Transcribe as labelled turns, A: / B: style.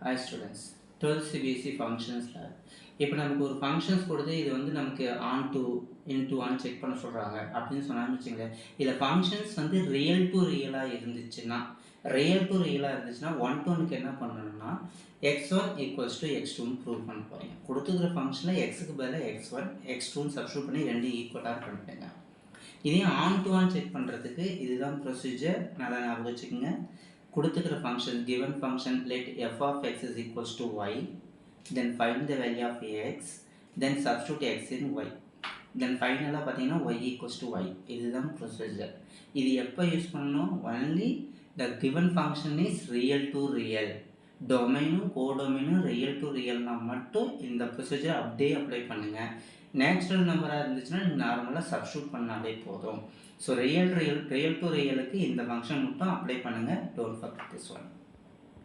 A: Hi students, 12th CBSE functions lab. இப்போ நமக்கு ஒரு ஃபங்க்ஷன்ஸ் கொடுத்து இது வந்து நமக்கு on to into on check பண்ண சொல்கிறாங்க அப்படின்னு சொன்னான்னு வச்சுங்களேன். இதில் ஃபங்க்ஷன்ஸ் வந்து ரியல் டு ரியலாக இருந்துச்சுன்னா ஒன் டு ஒனுக்கு என்ன பண்ணணும்னா x1 ஈக்குவல்ஸ் டு x2ன்னு ப்ரூவ் பண்ண போகிறீங்க. கொடுத்துக்கிற ஃபங்க்ஷனில் எக்ஸுக்கு பதிலாக x1 x2ன்னு சப்ஸ்டியூட் பண்ணி ரெண்டு ஈக்குவலாக பண்ணிவிடுங்க. இதையும் ஆன் டு ஆன் செக் பண்ணுறதுக்கு இதுதான் ப்ரொசீஜர். நல்லா ஞாபகம் வச்சுக்கோங்க. கொடுத்துக்கிற function given function let f of x is equals to y, then find the value of x, then substitute x in y, then ஃபைனலாக பார்த்தீங்கன்னா y equals to y. இதுதான் procedure. இது எப்போ யூஸ் பண்ணணும்? only the given function is real to real, டொமைனும் கோடொமைனும் real to ரியல்னால் மட்டும் இந்த ப்ரொசீஜர் அப்படியே அப்ளை பண்ணுங்கள். நேச்சுரல் நம்பராக இருந்துச்சுன்னா நீங்கள் நார்மலாக சப்ஸ்டியூட் பண்ணாலே போதும். ஸோ ரியல் டு ரியலுக்கு இந்த ஃபங்க்ஷன் மட்டும் அப்ளை பண்ணுங்கள். Don't forget this one.